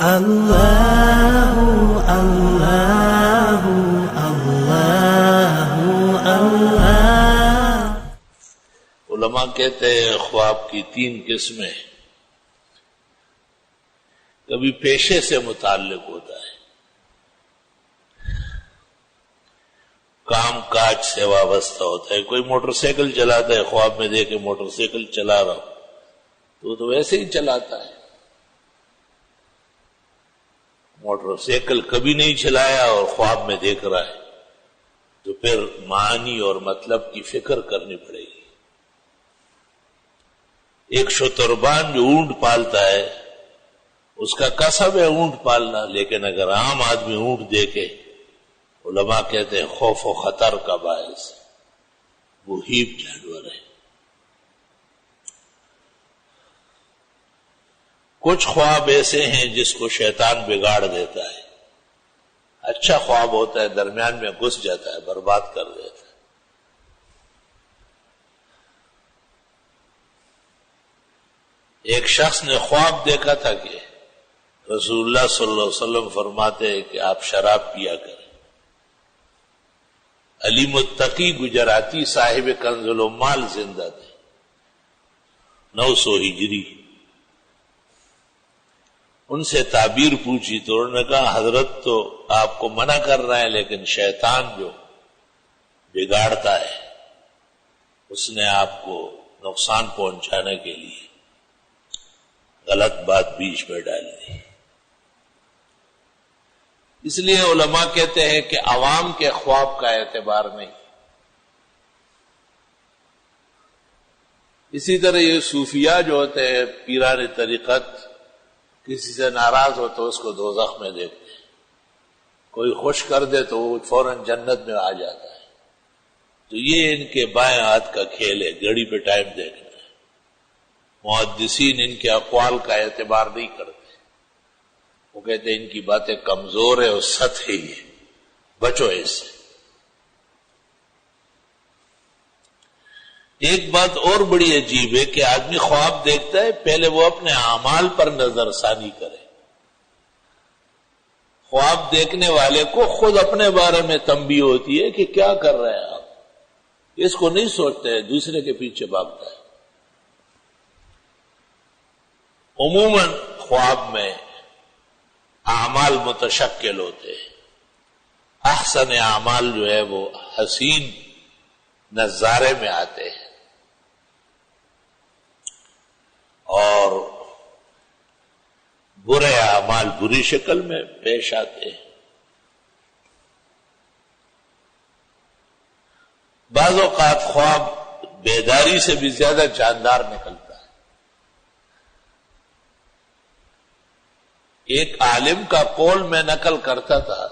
اللہ اللہ اللہ اللہ۔ علماء کہتے ہیں خواب کی 3 قسمیں، کبھی پیشے سے متعلق ہوتا ہے، کام کاج سے وابستہ ہوتا ہے۔ کوئی موٹر سائیکل چلاتا ہے، خواب میں دیکھے موٹر سائیکل چلا رہا ہوں تو ویسے ہی چلاتا ہے۔ موٹر سائیکل کبھی نہیں چلایا اور خواب میں دیکھ رہا ہے تو پھر معنی اور مطلب کی فکر کرنی پڑے گی۔ ایک شتربان جو اونٹ پالتا ہے اس کا کسب ہے اونٹ پالنا، لیکن اگر عام آدمی اونٹ دیکھے، علماء کہتے ہیں خوف و خطر کا باعث وہ ہیپ جانور ہے۔ کچھ خواب ایسے ہیں جس کو شیطان بگاڑ دیتا ہے، اچھا خواب ہوتا ہے درمیان میں گھس جاتا ہے، برباد کر دیتا ہے۔ ایک شخص نے خواب دیکھا تھا کہ رسول اللہ صلی اللہ علیہ وسلم فرماتے ہیں کہ آپ شراب پیا کریں۔ علی متقی گجراتی صاحب کنز العمال زندہ تھے، 900 ہجری۔ ان سے تعبیر پوچھی تو انہوں نے کہا حضرت تو آپ کو منع کر رہے ہیں، لیکن شیطان جو بگاڑتا ہے اس نے آپ کو نقصان پہنچانے کے لیے غلط بات بیچ میں ڈال دی۔ اس لیے علماء کہتے ہیں کہ عوام کے خواب کا اعتبار نہیں۔ اسی طرح یہ صوفیاء جو ہوتے ہیں پیران طریقت، کسی سے ناراض ہو تو اس کو دوزخ میں دیکھتے ہیں، کوئی خوش کر دے تو وہ فوراً جنت میں آ جاتا ہے۔ تو یہ ان کے بائیں ہاتھ کا کھیل ہے، گھڑی پہ ٹائم دیکھنا ہے۔ محدثین ان کے اقوال کا اعتبار نہیں کرتے، وہ کہتے ہیں ان کی باتیں کمزور ہے اور سطحی ہے، بچو اس سے۔ ایک بات اور بڑی عجیب ہے کہ آدمی خواب دیکھتا ہے، پہلے وہ اپنے اعمال پر نظر ثانی کرے۔ خواب دیکھنے والے کو خود اپنے بارے میں تنبیہ ہوتی ہے کہ کیا کر رہے ہیں آپ، اس کو نہیں سوچتے، دوسرے کے پیچھے بھاگتا ہے۔ عموماً خواب میں اعمال متشکل ہوتے ہیں، احسن اعمال جو ہے وہ حسین نظارے میں آتے ہیں اور برے اعمال بری شکل میں پیش آتے ہیں۔ بعض اوقات خواب بیداری سے بھی زیادہ جاندار نکلتا ہے۔ ایک عالم کا قول میں نقل کرتا تھا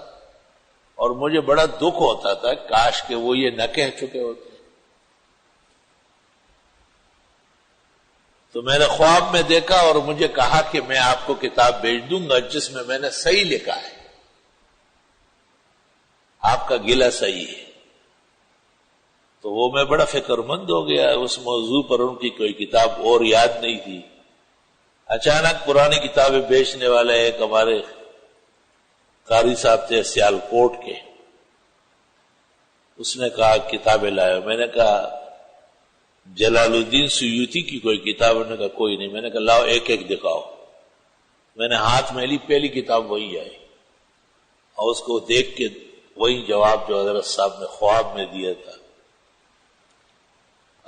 اور مجھے بڑا دکھ ہوتا تھا، کاش کہ وہ یہ نہ کہہ چکے ہوتے۔ تو میں نے خواب میں دیکھا اور مجھے کہا کہ میں آپ کو کتاب بھیج دوں گا جس میں نے صحیح لکھا ہے، آپ کا گلہ صحیح ہے۔ تو وہ میں بڑا فکر مند ہو گیا، اس موضوع پر ان کی کوئی کتاب اور یاد نہیں تھی۔ اچانک پرانی کتابیں بیچنے والے ایک ہمارے قاری صاحب تھے سیال کوٹ کے، اس نے کہا کتابیں لائے۔ میں نے کہا جلال الدین سیوطی کی کوئی کتاب؟ انہوں نے کہا کوئی نہیں۔ میں نے کہا لاؤ ایک ایک دکھاؤ۔ میں نے ہاتھ میں لی، پہلی کتاب وہی آئی اور اس کو دیکھ کے وہی جواب جو حضرت صاحب نے خواب میں دیا تھا۔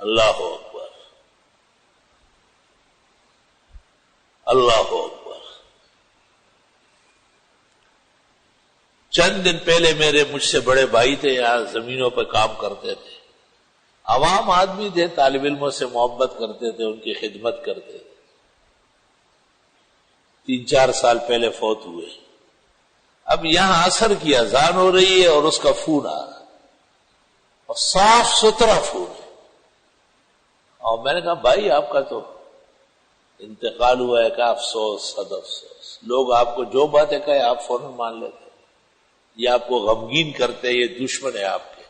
اللہ اکبر، اللہ اکبر۔ چند دن پہلے مجھ سے بڑے بھائی تھے، یہاں زمینوں پہ کام کرتے تھے، عوام آدمی تھے، طالب علموں سے محبت کرتے تھے، ان کی خدمت کرتے تھے۔ 3-4 سال پہلے فوت ہوئے۔ اب یہاں عصر کی اذان ہو رہی ہے اور اس کا فون آ رہا اور صاف ستھرا فون ہے، اور میں نے کہا بھائی آپ کا تو انتقال ہوا ہے۔ کہ افسوس، صد افسوس، لوگ آپ کو جو باتیں کہے آپ فوراً مان لیتے، یہ آپ کو غمگین کرتے، یہ دشمن ہے آپ کے،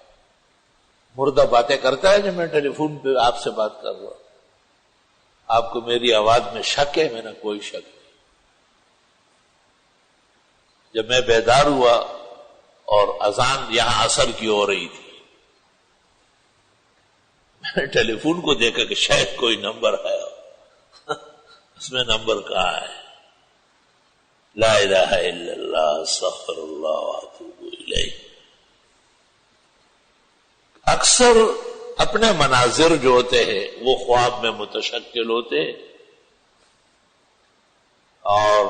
مردہ باتیں کرتا ہے۔ جب میں ٹیلی فون پہ آپ سے بات کر رہا ہوں، آپ کو میری آواز میں شک ہے؟ میں نے کوئی شک نہیں۔ جب میں بیدار ہوا اور اذان یہاں عصر کی ہو رہی تھی، میں نے ٹیلی فون کو دیکھا کہ شاید کوئی نمبر ہے، اس میں نمبر کہاں ہے؟ لا الہ الا اللہ استغفر اللہ واتوب الیہ۔ اکثر اپنے مناظر جو ہوتے ہیں وہ خواب میں متشکل ہوتے ہیں، اور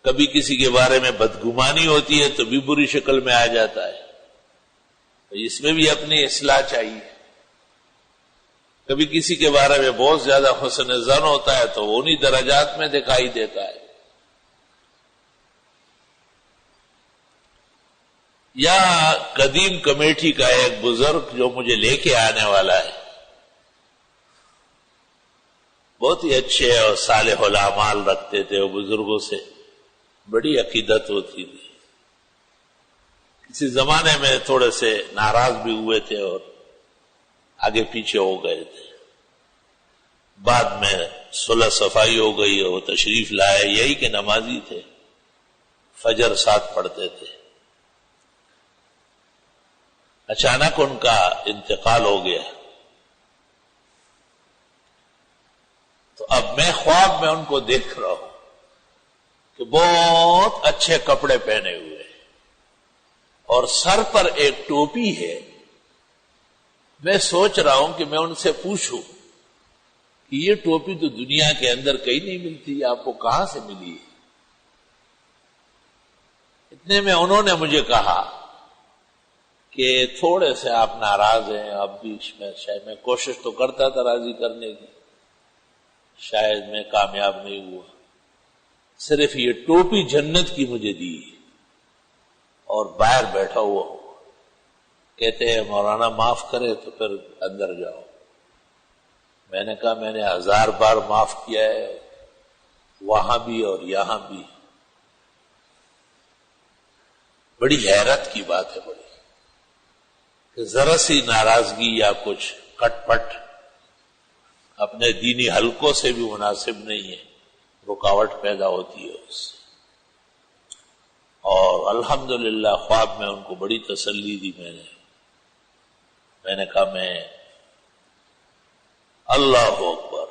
کبھی کسی کے بارے میں بدگمانی ہوتی ہے تو بھی بری شکل میں آ جاتا ہے، اس میں بھی اپنی اصلاح چاہیے۔ کبھی کسی کے بارے میں بہت زیادہ حسن ظن ہوتا ہے تو وہ انہی درجات میں دکھائی دیتا ہے۔ یا قدیم کمیٹی کا ایک بزرگ جو مجھے لے کے آنے والا ہے، بہت ہی اچھے اور صالح الاعمال رکھتے تھے، وہ بزرگوں سے بڑی عقیدت ہوتی تھی۔ کسی زمانے میں تھوڑے سے ناراض بھی ہوئے تھے اور آگے پیچھے ہو گئے تھے، بعد میں صلح صفائی ہو گئی اور وہ تشریف لائے، یہی کہ نمازی تھے، فجر ساتھ پڑھتے تھے۔ اچانک ان کا انتقال ہو گیا، تو اب میں خواب میں ان کو دیکھ رہا ہوں کہ بہت اچھے کپڑے پہنے ہوئے اور سر پر ایک ٹوپی ہے۔ میں سوچ رہا ہوں کہ میں ان سے پوچھوں کہ یہ ٹوپی تو دنیا کے اندر کہیں نہیں ملتی، آپ کو کہاں سے ملی ہے؟ اتنے میں انہوں نے مجھے کہا کہ تھوڑے سے آپ ناراض ہیں، اب بھی شاید میں کوشش تو کرتا تھا راضی کرنے کی، شاید میں کامیاب نہیں ہوا، صرف یہ ٹوپی جنت کی مجھے دی اور باہر بیٹھا ہوا ہوں۔ کہتے ہیں مولانا معاف کرے تو پھر اندر جاؤ۔ میں نے کہا میں نے 1000 بار معاف کیا ہے، وہاں بھی اور یہاں بھی۔ بڑی حیرت کی بات ہے، بڑی کہ ذرا سی ناراضگی یا کچھ کٹ پٹ اپنے دینی حلقوں سے بھی مناسب نہیں ہے، رکاوٹ پیدا ہوتی ہے اس سے۔ اور الحمدللہ خواب میں ان کو بڑی تسلی دی میں نے کہا میں اللہ اکبر۔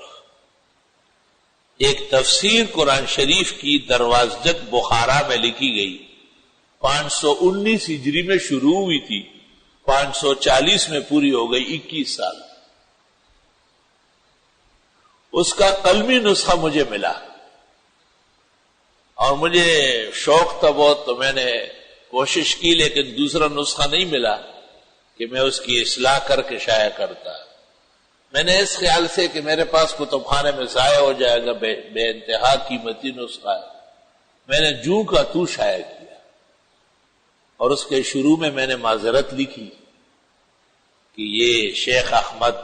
ایک تفسیر قرآن شریف کی دروازجت بخارا میں لکھی گئی، 519 ہجری میں شروع ہوئی تھی، 540 میں پوری ہو گئی، 21 سال۔ اس کا قلمی نسخہ مجھے ملا اور مجھے شوق تھا بہت، تو میں نے کوشش کی، لیکن دوسرا نسخہ نہیں ملا کہ میں اس کی اصلاح کر کے شائع کرتا۔ میں نے اس خیال سے کہ میرے پاس کتب خانے میں ضائع ہو جائے گا، بے انتہا قیمتی نسخہ ہے، میں نے جوں کا تو شائع کیا۔ اور اس کے شروع میں نے معذرت لکھی کہ یہ شیخ احمد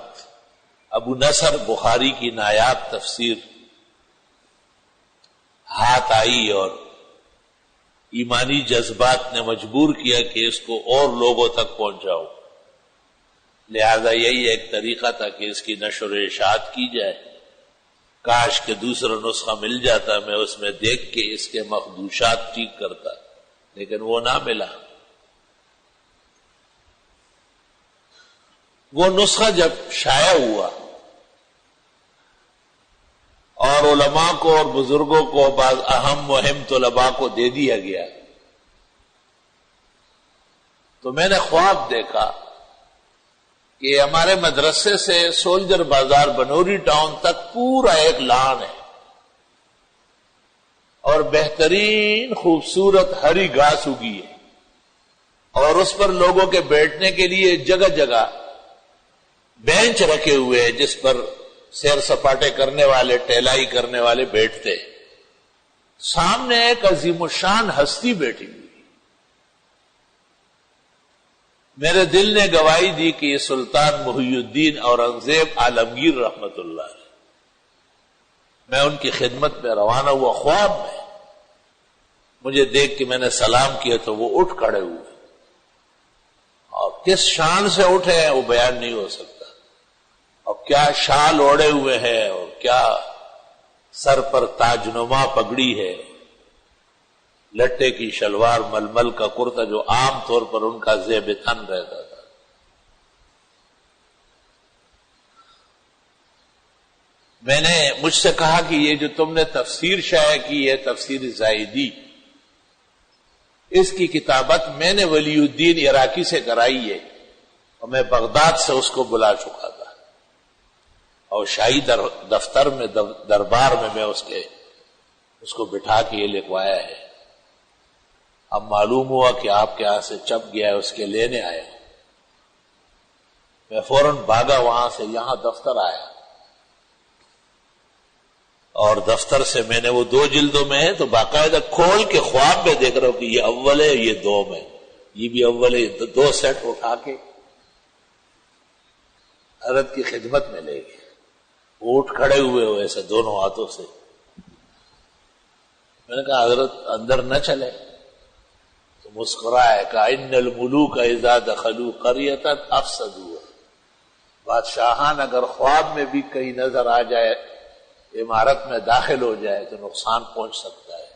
ابو نصر بخاری کی نایاب تفسیر ہاتھ آئی اور ایمانی جذبات نے مجبور کیا کہ اس کو اور لوگوں تک پہنچاؤ، لہذا یہی ایک طریقہ تھا کہ اس کی نشر و اشاعت کی جائے۔ کاش کہ دوسرا نسخہ مل جاتا، میں اس میں دیکھ کے اس کے مخدوشات ٹھیک کرتا، لیکن وہ نہ ملا۔ وہ نسخہ جب شائع ہوا اور علماء کو اور بزرگوں کو، بعض اہم مہم طلباء کو دے دیا گیا، تو میں نے خواب دیکھا کہ ہمارے مدرسے سے سولجر بازار بنوری ٹاؤن تک پورا ایک لان ہے اور بہترین خوبصورت ہری گھاس اگی ہے، اور اس پر لوگوں کے بیٹھنے کے لیے جگہ جگہ بینچ رکھے ہوئے ہیں جس پر سیر سپاٹے کرنے والے، ٹہلائی کرنے والے بیٹھتے۔ سامنے ایک عظیم الشان ہستی بیٹھی ہوئی، میرے دل نے گواہی دی کہ یہ سلطان محی الدین اورنگزیب عالمگیر رحمت اللہ ہے۔ میں ان کی خدمت میں روانہ ہوا، خواب میں مجھے دیکھ کے میں نے سلام کیا تو وہ اٹھ کھڑے ہوئے، اور کس شان سے اٹھے ہیں وہ بیان نہیں ہو سکتا، اور کیا شال اوڑے ہوئے ہیں اور کیا سر پر تاج نما پگڑی ہے، لٹے کی شلوار، ململ کا کرتا جو عام طور پر ان کا زیب تن رہتا تھا. میں نے مجھ سے کہا کہ یہ جو تم نے تفسیر شائع کی ہے، تفسیر زائدی، اس کی کتابت میں نے ولی الدین عراقی سے کرائی ہے اور میں بغداد سے اس کو بلا چکا تھا اور شاہی دفتر میں دربار میں اس کو بٹھا کے یہ لکھوایا ہے. اب معلوم ہوا کہ آپ کے یہاں سے چپ گیا ہے، اس کے لینے آیا. میں فوراً بھاگا وہاں سے، یہاں دفتر آیا اور دفتر سے میں نے وہ 2 جلدوں میں ہے تو باقاعدہ کھول کے خواب میں دیکھ رہا ہوں کہ یہ اول ہے، یہ دوم ہے، یہ بھی اول ہے. 2 سیٹ اٹھا کے حضرت کی خدمت میں لے گئے. اٹھ کھڑے ہوئے ہو ایسے دونوں ہاتھوں سے. میں نے کہا حضرت اندر نہ چلے تو مسکرائے، کہا ان الملوک اذا دخلوا قریۃ افسدوها. بادشاہان اگر خواب میں بھی کہیں نظر آ جائے، عمارت میں داخل ہو جائے تو نقصان پہنچ سکتا ہے.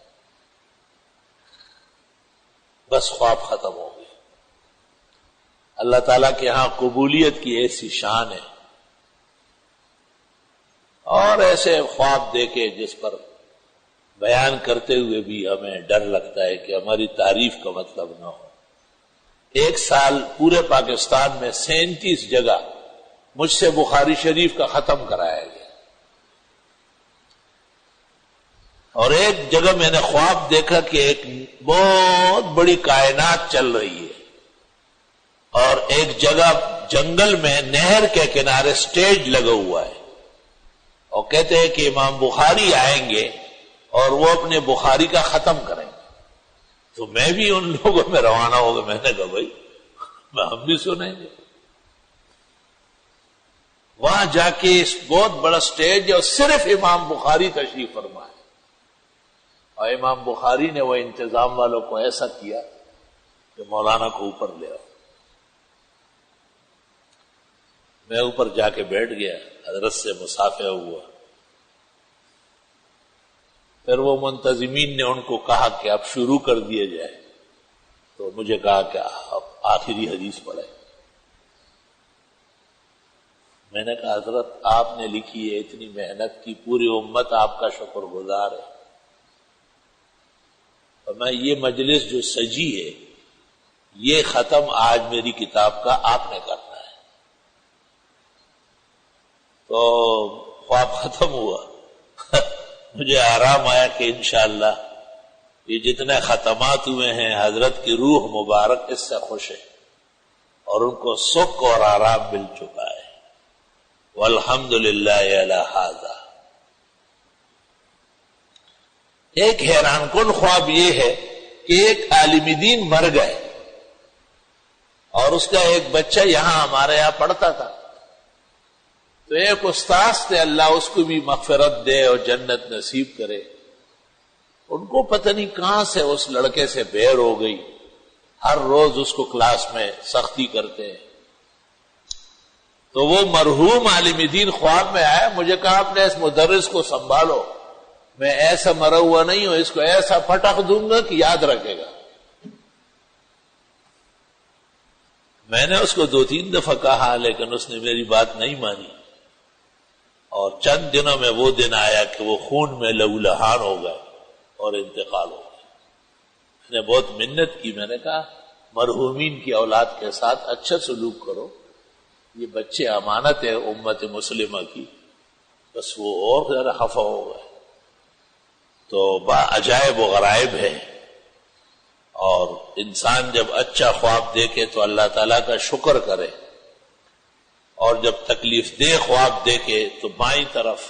بس خواب ختم ہو گیا. اللہ تعالیٰ کے ہاں قبولیت کی ایسی شان ہے. اور ایسے خواب دیکھے جس پر بیان کرتے ہوئے بھی ہمیں ڈر لگتا ہے کہ ہماری تعریف کا مطلب نہ ہو. 1 سال پورے پاکستان میں 37 جگہ مجھ سے بخاری شریف کا ختم کرایا گیا. اور ایک جگہ میں نے خواب دیکھا کہ ایک بہت بڑی کائنات چل رہی ہے اور ایک جگہ جنگل میں نہر کے کنارے سٹیج لگا ہوا ہے اور کہتے ہیں کہ امام بخاری آئیں گے اور وہ اپنے بخاری کا ختم کریں گے. تو میں بھی ان لوگوں میں روانہ ہو گیا. میں نے کہا بھائی ہم بھی سنیں گے. وہاں جا کے اس بہت بڑا سٹیج اور صرف امام بخاری تشریف فرما ہے. اور امام بخاری نے وہ انتظام والوں کو ایسا کیا کہ مولانا کو اوپر لے آؤ. میں اوپر جا کے بیٹھ گیا، حضرت سے مصافحہ ہوا. پھر وہ منتظمین نے ان کو کہا کہ اب شروع کر دیے جائے. تو مجھے کہا کہ اب آخری حدیث پڑھے. میں نے کہا حضرت آپ نے لکھی ہے، اتنی محنت کی، پوری امت آپ کا شکر گزار ہے. اور میں یہ مجلس جو سجی ہے یہ ختم آج میری کتاب کا آپ نے کرنا ہے. تو خواب ختم ہوا. مجھے آرام آیا کہ انشاءاللہ یہ جتنے ختمات ہوئے ہیں حضرت کی روح مبارک اس سے خوش ہے اور ان کو سکھ اور آرام مل چکا ہے. والحمدللہ علی ھذا. ایک حیران کن خواب یہ ہے کہ ایک عالم دین مر گئے اور اس کا ایک بچہ یہاں ہمارے یہاں پڑھتا تھا. تو ایک استاذ تھے، اللہ اس کو بھی مغفرت دے اور جنت نصیب کرے. ان کو پتہ نہیں کہاں سے اس لڑکے سے بیر ہو گئی. ہر روز اس کو کلاس میں سختی کرتے ہیں. تو وہ مرحوم عالم دین خواب میں آیا. مجھے کہا اپنے اس مدرس کو سنبھالو، میں ایسا مرا ہوا نہیں ہوں، اس کو ایسا پٹخ دوں گا کہ یاد رکھے گا. میں نے اس کو 2-3 دفعہ کہا لیکن اس نے میری بات نہیں مانی. اور چند دنوں میں وہ دن آیا کہ وہ خون میں لہولہان ہو گئے اور انتقال ہو گیا. میں نے بہت منت کی. میں نے کہا مرحومین کی اولاد کے ساتھ اچھا سلوک کرو، یہ بچے امانت ہے امت مسلمہ کی. بس وہ اور زیادہ خفا ہو گئے. تو با عجائب و غرائب ہے. اور انسان جب اچھا خواب دیکھے تو اللہ تعالیٰ کا شکر کرے، اور جب تکلیف دہ خواب دیکھے تو بائیں طرف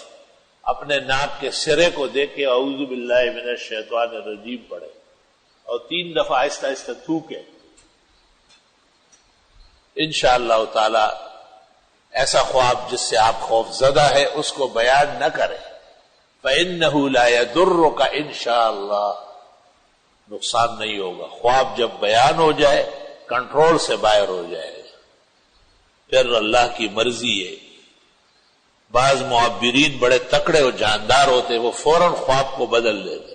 اپنے ناک کے سرے کو دیکھے اعوذ باللہ من الشیطان الرجیم پڑھے اور 3 دفعہ آہستہ آہستہ تھوکے. انشاءاللہ تعالی ایسا خواب جس سے آپ خوف زدہ ہے اس کو بیان نہ کریں. فَإِنَّهُ لَا يَضُرُّكَ انشاءاللہ. نقصان نہیں ہوگا. خواب جب بیان ہو جائے کنٹرول سے باہر ہو جائے گا. پھر اللہ کی مرضی ہے. بعض معبرین بڑے تکڑے اور جاندار ہوتے، وہ فوراً خواب کو بدل دیتے.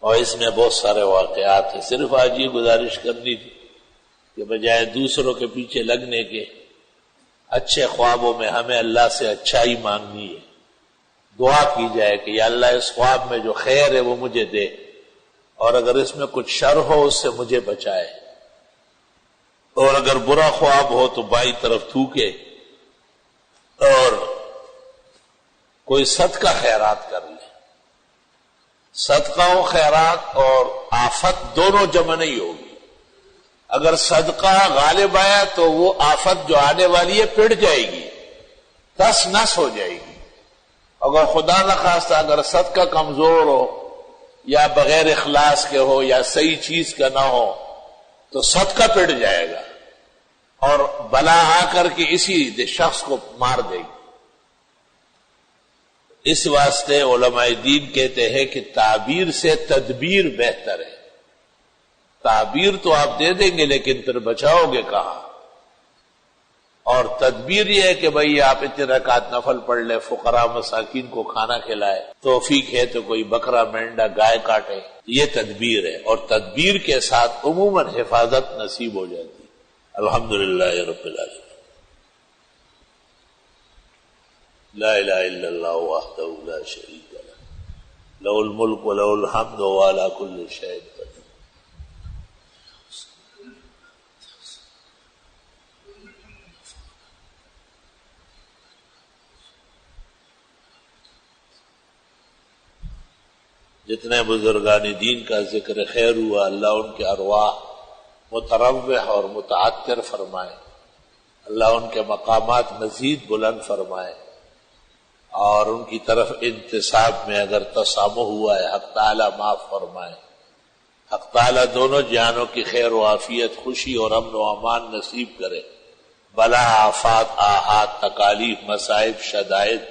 اور اس میں بہت سارے واقعات ہیں. صرف آج یہ گزارش کرنی تھی کہ بجائے دوسروں کے پیچھے لگنے کے اچھے خوابوں میں ہمیں اللہ سے اچھائی مانگنی ہے. دعا کی جائے کہ یا اللہ اس خواب میں جو خیر ہے وہ مجھے دے، اور اگر اس میں کچھ شر ہو اس سے مجھے بچائے، اور اگر برا خواب ہو تو بائیں طرف تھوکے اور کوئی صدقہ خیرات کر لے. صدقہ و خیرات اور آفت دونوں جمع نہیں ہوگی. اگر صدقہ غالب آیا تو وہ آفت جو آنے والی ہے پڑ جائے گی، تس نس ہو جائے گی. اگر خدا نخواستہ اگر صدقہ کمزور ہو یا بغیر اخلاص کے ہو یا صحیح چیز کا نہ ہو تو صدقہ پڑ جائے گا اور بلا آ کر کے اسی شخص کو مار دے گی. اس واسطے علماء دین کہتے ہیں کہ تعبیر سے تدبیر بہتر ہے. تعبیر تو آپ دے دیں گے لیکن پھر بچاؤ گے کہاں؟ اور تدبیر یہ ہے کہ بھئی آپ اتنے رکعت نفل پڑھ لیں، فقراء مساکین کو کھانا کھلائے، توفیق ہے تو کوئی بکرا مینڈا گائے کاٹے، یہ تدبیر ہے. اور تدبیر کے ساتھ عموماً حفاظت نصیب ہو جاتی. الحمدللہ رب العالمین. لا الہ الا اللہ وحدہ لا شریک لہ لہ الملک ولہ الحمد وہو علی کل شیء قدیر. جتنے بزرگان دین کا ذکر خیر ہوا، اللہ ان کے ارواح متروح اور متعطر فرمائے، اللہ ان کے مقامات مزید بلند فرمائے، اور ان کی طرف انتساب میں اگر تسامح ہوا ہے حق تعالی معاف فرمائے. حق تعالی دونوں جہانوں کی خیر و عافیت، خوشی اور امن و امان نصیب کرے. بلا آفات، آحات، تکالیف، مصائب، شدائد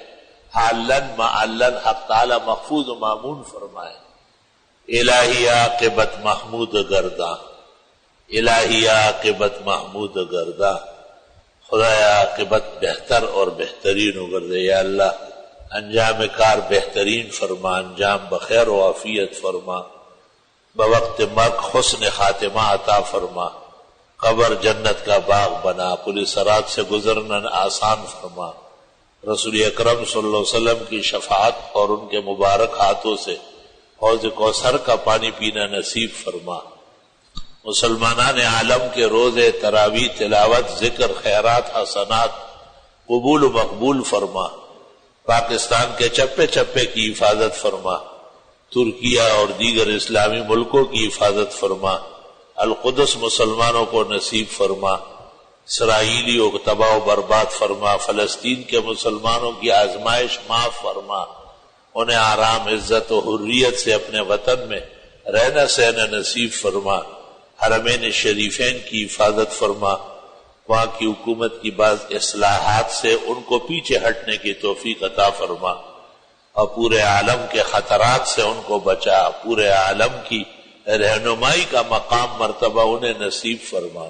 حالن معلن حق تعالی محفوظ و مامون فرمائے. الہی عاقبت محمود گرداں، الہی عاقبت محمود گرداں. خدا عاقبت بہتر اور بہترین اگردے. یا اللہ انجام کار بہترین فرما، انجام بخیر و عافیت فرما، بوقت مرگ حسن خاتمہ عطا فرما، قبر جنت کا باغ بنا، پولیس صراط سے گزرنا آسان فرما. رسول اکرم صلی اللہ علیہ وسلم کی شفاعت اور ان کے مبارک ہاتھوں سے حوض کوثر کا پانی پینا نصیب فرما. مسلمانان عالم کے روزے، تراویح، تلاوت، ذکر، خیرات، حسنات قبول و مقبول فرما. پاکستان کے چپے چپے کی حفاظت فرما. ترکیہ اور دیگر اسلامی ملکوں کی حفاظت فرما. القدس مسلمانوں کو نصیب فرما. اسرائیلیوں کو تباہ و برباد فرما. فلسطین کے مسلمانوں کی آزمائش معاف فرما. انہیں آرام، عزت و حریت سے اپنے وطن میں رہنا سہنا نصیب فرما. حرمین شریفین کی حفاظت فرما. وہاں کی حکومت کی بعض اصلاحات سے ان کو پیچھے ہٹنے کی توفیق عطا فرما، اور پورے عالم کے خطرات سے ان کو بچا. پورے عالم کی رہنمائی کا مقام مرتبہ انہیں نصیب فرما.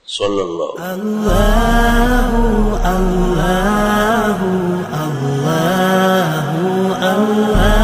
صلی اللہ اللہ اللہ اللہ اللہ